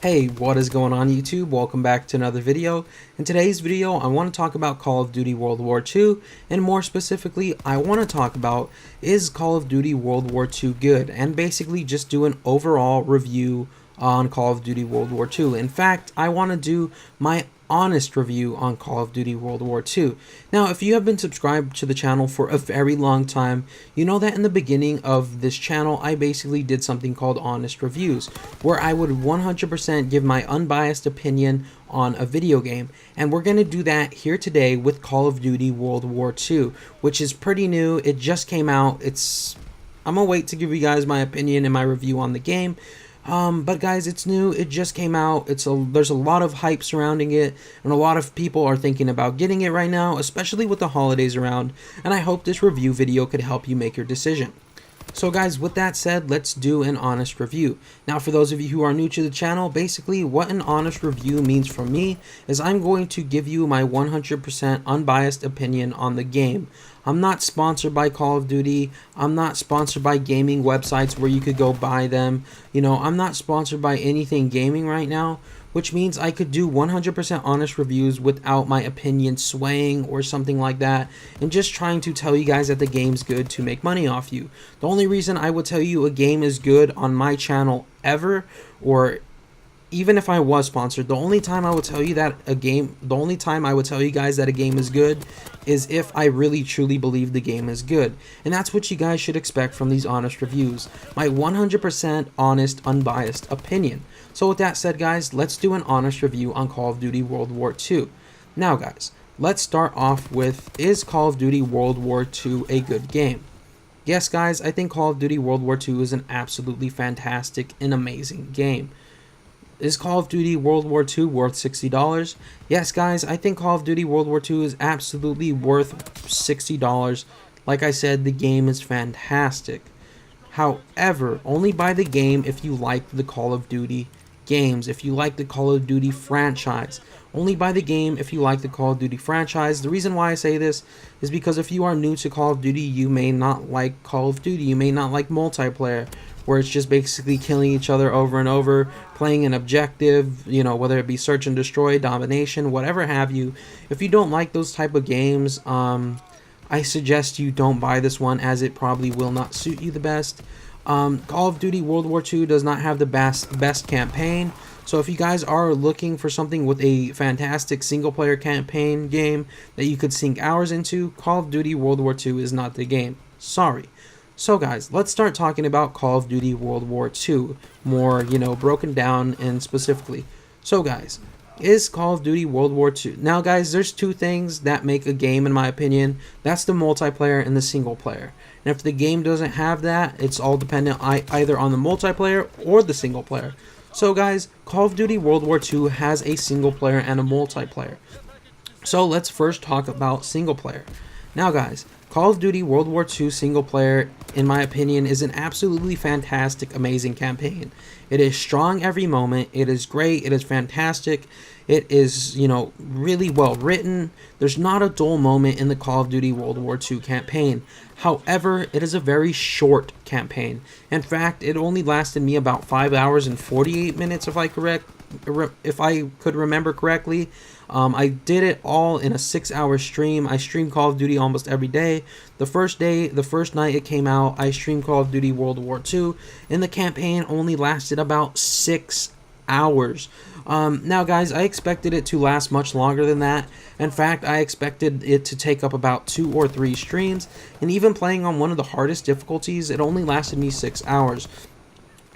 Hey, what is going on YouTube? Welcome back to another video. In today's video, I want to talk about Call of Duty WWII, and more specifically, I want to talk about is Call of Duty WWII good, and basically just do an overall review on Call of Duty WWII. In fact, I want to do my honest review on Call of Duty WWII. Now, if you have been subscribed to the channel for a very long time, you know that in the beginning of this channel, I basically did something called honest reviews, where I would 100% give my unbiased opinion on a video game. And we're going to do that here today with Call of Duty WWII, which is pretty new. It just came out. I'm going to wait to give you guys my opinion and my review on the game. But guys, it's new. It just came out. There's a lot of hype surrounding it, and a lot of people are thinking about getting it right now, especially with the holidays around, and I hope this review video could help you make your decision. So guys, with that said, let's do an honest review. Now, for those of you who are new to the channel, basically what an honest review means for me is I'm going to give you my 100% unbiased opinion on the game. I'm not sponsored by Call of Duty. I'm not sponsored by gaming websites where you could go buy them. You know, I'm not sponsored by anything gaming right now, which means I could do 100% honest reviews without my opinion swaying or something like that, and just trying to tell you guys that the game's good to make money off you. The only reason I would tell you a game is good on my channel ever, or even if I was sponsored, the only time I would tell you guys that a game is good is if I really truly believe the game is good. And that's what you guys should expect from these honest reviews. My 100% honest, unbiased opinion. So with that said, guys, let's do an honest review on Call of Duty WWII. Now guys, let's start off with, is Call of Duty WWII a good game? Yes guys, I think Call of Duty WWII is an absolutely fantastic and amazing game. Is Call of Duty WWII worth $60? Yes, guys, I think Call of Duty WWII is absolutely worth $60. Like I said, the game is fantastic. However, only buy the game if you like the Call of Duty games, if you like the Call of Duty franchise. Only buy the game if you like the Call of Duty franchise. The reason why I say this is because if you are new to Call of Duty, you may not like Call of Duty. You may not like multiplayer, where it's just basically killing each other over and over, playing an objective, you know, whether it be search and destroy, domination, whatever have you. If you don't like those type of games, I suggest you don't buy this one, as it probably will not suit you the best. Call of Duty WWII does not have the best campaign, so if you guys are looking for something with a fantastic single-player campaign game that you could sink hours into, Call of Duty WWII is not the game. Sorry. So guys, let's start talking about Call of Duty WWII, more, you know, broken down and specifically. So guys, is Call of Duty WWII... Now guys, there's two things that make a game in my opinion. That's the multiplayer and the single player. And if the game doesn't have that, it's all dependent either on the multiplayer or the single player. So guys, Call of Duty WWII has a single player and a multiplayer. So let's first talk about single player. Now guys, Call of Duty WWII single player, in my opinion, is an absolutely fantastic, amazing campaign. It is strong every moment. It is great. It is fantastic. It is, you know, really well written. There's not a dull moment in the Call of Duty WWII campaign. However, it is a very short campaign. In fact, it only lasted me about 5 hours and 48 minutes, if I could remember correctly. I did it all in a 6-hour stream. I streamed Call of Duty almost every day. The first night it came out, I streamed Call of Duty WWII, and the campaign only lasted about 6 hours. Now guys, I expected it to last much longer than that. In fact, I expected it to take up about 2 or 3 streams, and even playing on one of the hardest difficulties, it only lasted me 6 hours.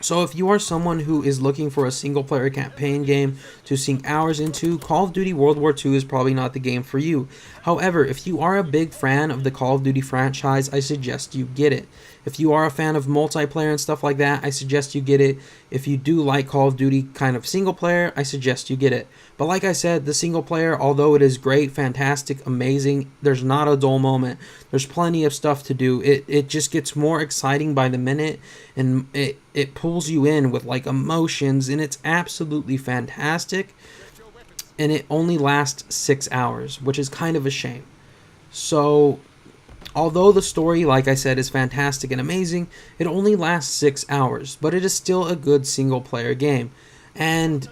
So if you are someone who is looking for a single player campaign game to sink hours into, Call of Duty WWII is probably not the game for you. However, if you are a big fan of the Call of Duty franchise, I suggest you get it. If you are a fan of multiplayer and stuff like that, I suggest you get it. If you do like Call of Duty kind of single player, I suggest you get it. But like I said, the single player, although it is great, fantastic, amazing, there's not a dull moment. There's plenty of stuff to do. It just gets more exciting by the minute, and it pulls you in with like emotions, and it's absolutely fantastic. And it only lasts 6 hours, which is kind of a shame. So although the story, like I said, is fantastic and amazing, it only lasts 6 hours, but it is still a good single player game. And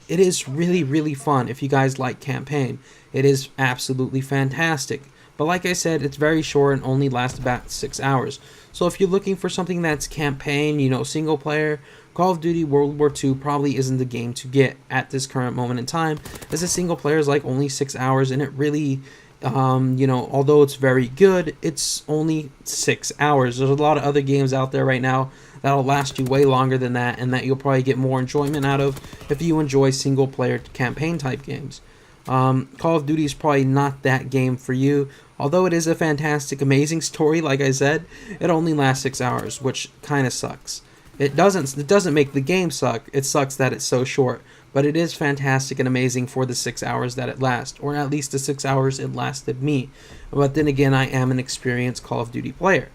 it is really, really fun if you guys like campaign. It is absolutely fantastic. But like I said, it's very short and only lasts about 6 hours. So if you're looking for something that's campaign, single player, Call of Duty World War II probably isn't the game to get at this current moment in time, as a single player is like only 6 hours, and it really, although it's very good, it's only 6 hours. There's a lot of other games out there right now that'll last you way longer than that, and that you'll probably get more enjoyment out of if you enjoy single player campaign type games. Call of Duty is probably not that game for you. Although it is a fantastic, amazing story, like I said, it only lasts 6 hours, which kind of sucks. It doesn't make the game suck. It sucks that it's so short, but it is fantastic and amazing for the 6 hours that it lasts, or at least the 6 hours it lasted me. But then again, I am an experienced Call of Duty player.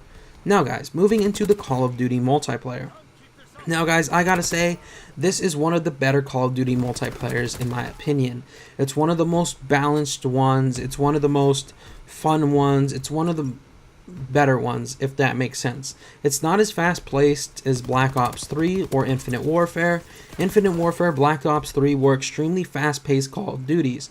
Now guys, moving into the Call of Duty multiplayer. Now guys, I gotta say, this is one of the better Call of Duty multiplayers in my opinion. It's one of the most balanced ones, it's one of the most fun ones, it's one of the better ones, if that makes sense. It's not as fast paced as Black Ops 3 or Infinite Warfare. Infinite Warfare, Black Ops 3 were extremely fast paced Call of Duties.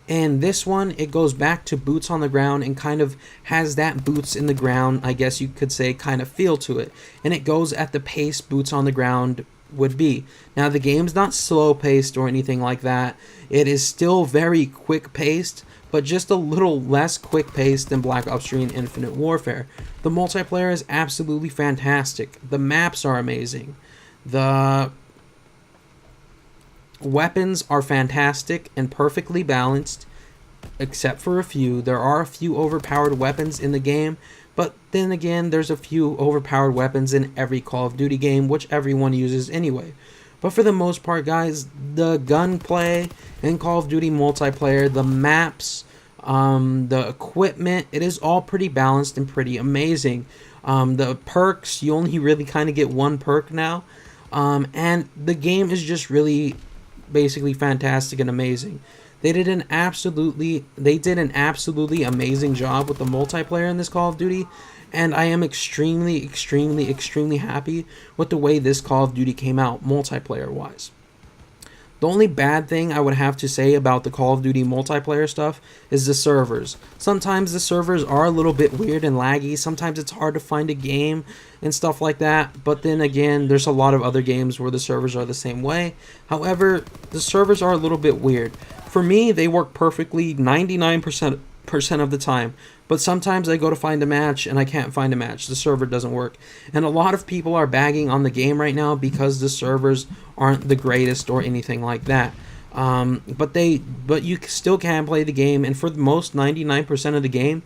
And this one, it goes back to boots on the ground and kind of has that boots in the ground, I guess you could say, kind of feel to it. And it goes at the pace boots on the ground would be. Now, the game's not slow paced or anything like that. It is still very quick paced, but just a little less quick paced than Black Ops 3 and Infinite Warfare. The multiplayer is absolutely fantastic. The maps are amazing. The weapons are fantastic and perfectly balanced, except for a few. There are a few overpowered weapons in the game, but then again, there's a few overpowered weapons in every Call of Duty game, which everyone uses anyway. But for the most part, guys, the gunplay in Call of Duty multiplayer, the maps, the equipment, it is all pretty balanced and pretty amazing. The perks, you only really kind of get one perk now. And the game is just really basically fantastic and amazing. They did an absolutely amazing job with the multiplayer in this Call of Duty, and I am extremely happy with the way this Call of Duty came out multiplayer wise. The only bad thing I would have to say about the Call of Duty multiplayer stuff is the servers. Sometimes the servers are a little bit weird and laggy. Sometimes it's hard to find a game and stuff like that. But then again, there's a lot of other games where the servers are the same way. However, the servers are a little bit weird. For me, they work perfectly 99% of the time. But sometimes I go to find a match and I can't find a match. The server doesn't work. And a lot of people are bagging on the game right now because the servers aren't the greatest or anything like that. But you still can play the game, and for the most 99% of the game,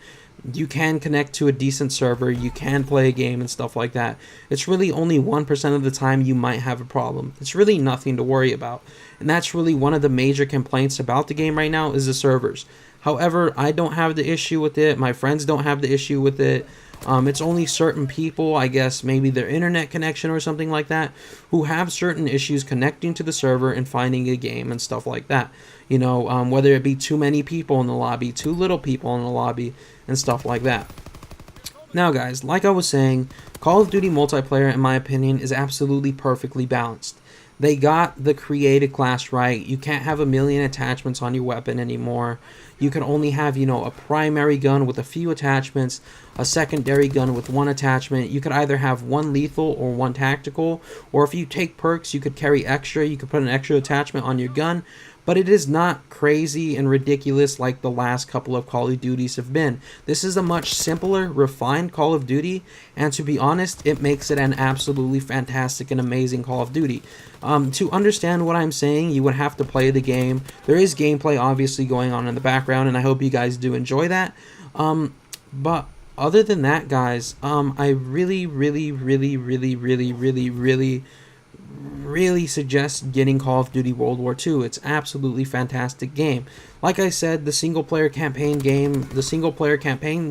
you can connect to a decent server, you can play a game and stuff like that. It's really only 1% of the time you might have a problem. It's really nothing to worry about. And that's really one of the major complaints about the game right now is the servers. However, I don't have the issue with it. My friends don't have the issue with it. It's only certain people, I guess maybe their internet connection or something like that, who have certain issues connecting to the server and finding a game and stuff like that. Whether it be too many people in the lobby, too little people in the lobby, and stuff like that. Now guys, like I was saying, Call of Duty multiplayer, in my opinion, is absolutely perfectly balanced. They got the created class right. You can't have a million attachments on your weapon anymore. You can only have, a primary gun with a few attachments, a secondary gun with one attachment. You could either have one lethal or one tactical, or if you take perks, you could carry extra. You could put an extra attachment on your gun. But it is not crazy and ridiculous like the last couple of Call of Duties have been. This is a much simpler, refined Call of Duty, and to be honest, it makes it an absolutely fantastic and amazing Call of Duty. To understand what I'm saying, you would have to play the game. There is gameplay obviously going on in the background, and I hope you guys do enjoy that. But other than that, guys, I really suggest getting Call of Duty World War II. It's absolutely fantastic game. Like I said, the single player campaign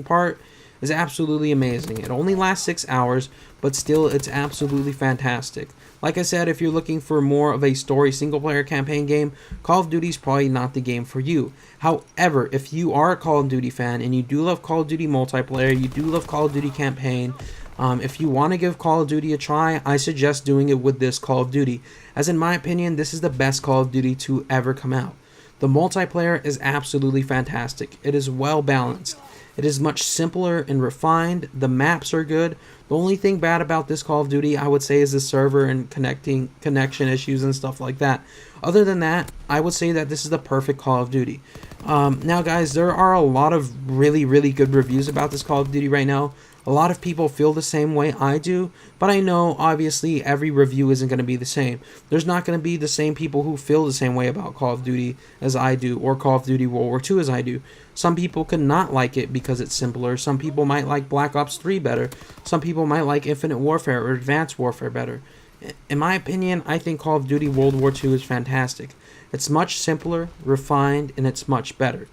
part is absolutely amazing. It only lasts 6 hours, but still it's absolutely fantastic. Like I said, if you're looking for more of a story single player campaign game, Call of Duty is probably not the game for you. However, if you are a Call of Duty fan and you do love Call of Duty multiplayer, you do love Call of Duty campaign, If you want to give Call of Duty a try, I suggest doing it with this Call of Duty, as in my opinion, this is the best Call of Duty to ever come out. The multiplayer is absolutely fantastic. It is well balanced. It is much simpler and refined. The maps are good. The only thing bad about this Call of Duty, I would say, is the server and connection issues and stuff like that. Other than that, I would say that this is the perfect Call of Duty. Now, guys, there are a lot of really good reviews about this Call of Duty right now. A lot of people feel the same way I do, but I know obviously every review isn't going to be the same. There's not going to be the same people who feel the same way about Call of Duty as I do, or Call of Duty World War II as I do. Some people could not like it because it's simpler. Some people might like Black Ops 3 better. Some people might like Infinite Warfare or Advanced Warfare better. In my opinion, I think Call of Duty World War II is fantastic. It's much simpler, refined, and it's much better.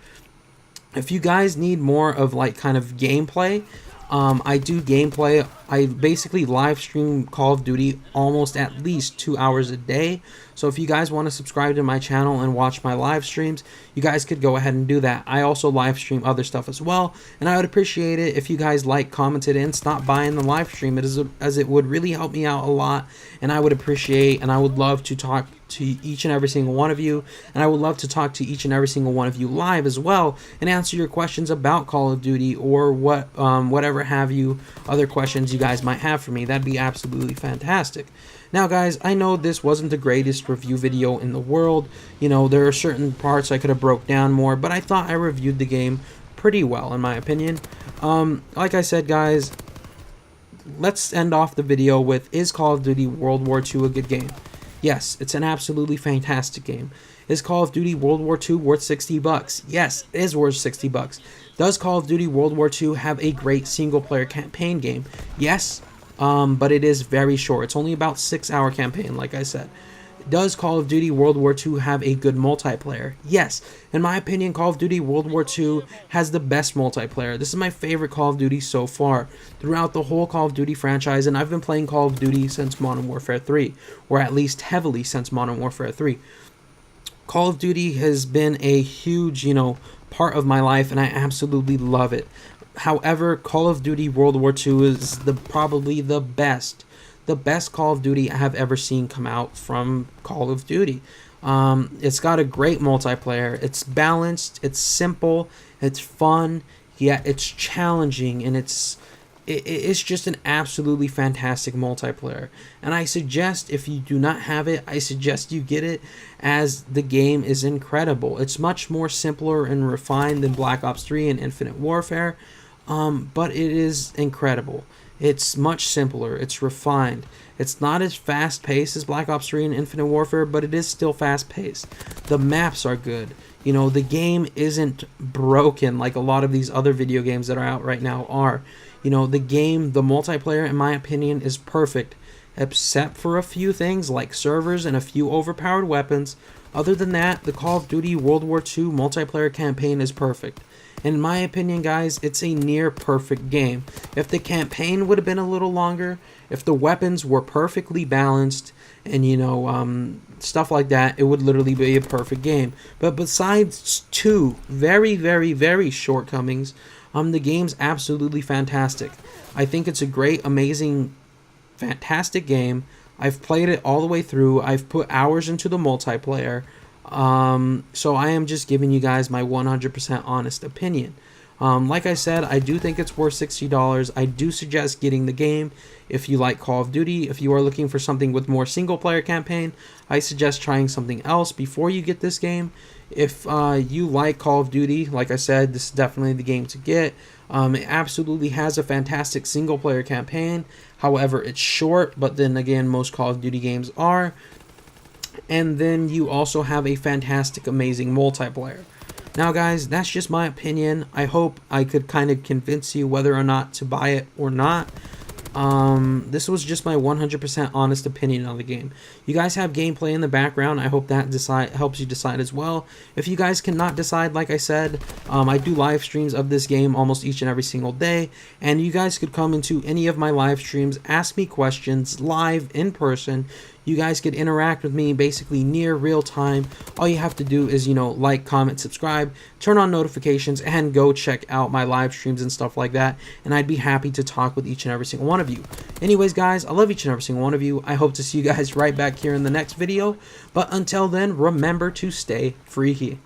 If you guys need more of like kind of gameplay, I do gameplay. I basically live stream Call of Duty almost at least 2 hours a day. So if you guys want to subscribe to my channel and watch my live streams, you guys could go ahead and do that. I also live stream other stuff as well, and I would appreciate it if you guys commented, and stop by in the live stream, as it would really help me out a lot, and I would appreciate, and I would love to talk to each and every single one of you, and I would love to talk to each and every single one of you live as well, and answer your questions about Call of Duty, or whatever have you, other questions you guys might have for me. That'd be absolutely fantastic. Now, guys, I know this wasn't the greatest review video in the world. You know, there are certain parts I could have broke down more, but I thought I reviewed the game pretty well, in my opinion. Like I said, guys, let's end off the video with, is Call of Duty World War II a good game? Yes, it's an absolutely fantastic game. Is Call of Duty World War II worth $60? Yes, it is worth $60. Does Call of Duty World War II have a great single-player campaign game? Yes, but it is very short. It's only about 6-hour campaign, like I said. Does Call of Duty World War II have a good multiplayer? Yes. In my opinion, Call of Duty World War II has the best multiplayer. This is my favorite Call of Duty so far throughout the whole Call of Duty franchise, and I've been playing Call of Duty since Modern Warfare 3, or at least heavily since Modern Warfare 3. Call of Duty has been a huge, part of my life, and I absolutely love it. However, Call of Duty World War II is probably the best Call of Duty I have ever seen come out from Call of Duty. It's got a great multiplayer. It's balanced, it's simple, it's fun, yet it's challenging, and it's just an absolutely fantastic multiplayer. And I suggest, if you do not have it, I suggest you get it, as the game is incredible. It's much more simpler and refined than Black Ops 3 and Infinite Warfare, but it is incredible. It's much simpler, it's refined. It's not as fast-paced as Black Ops 3 and Infinite Warfare, but it is still fast-paced. The maps are good. The game isn't broken like a lot of these other video games that are out right now are. The multiplayer, in my opinion, is perfect, except for a few things like servers and a few overpowered weapons. Other than that, the Call of Duty World War II multiplayer campaign is perfect. And in my opinion, guys, it's a near perfect game. If the campaign would have been a little longer, if the weapons were perfectly balanced, and stuff like that, it would literally be a perfect game. But besides two very shortcomings, the game's absolutely fantastic. I think it's a great, amazing, fantastic game. I've played it all the way through. I've put hours into the multiplayer. So I am just giving you guys my 100% honest opinion. Like I said, I do think it's worth $60. I do suggest getting the game if you like Call of Duty. If you are looking for something with more single player campaign, I suggest trying something else before you get this game. If you like Call of Duty, like I said, this is definitely the game to get. It absolutely has a fantastic single player campaign. However, it's short, but then again, most Call of Duty games are. And then you also have a fantastic, amazing multiplayer. Now, guys, that's just my opinion. I hope I could kind of convince you whether or not to buy it or not. This was just my 100% honest opinion on the game. You guys have gameplay in the background. I hope that helps you decide as well. If you guys cannot decide, like I said, I do live streams of this game almost each and every single day, and you guys could come into any of my live streams, ask me questions live in person. You guys could interact with me basically near real time. All you have to do is, like, comment, subscribe, turn on notifications, and go check out my live streams and stuff like that. And I'd be happy to talk with each and every single one of you. Anyways, guys, I love each and every single one of you. I hope to see you guys right back here in the next video. But until then, remember to stay freaky.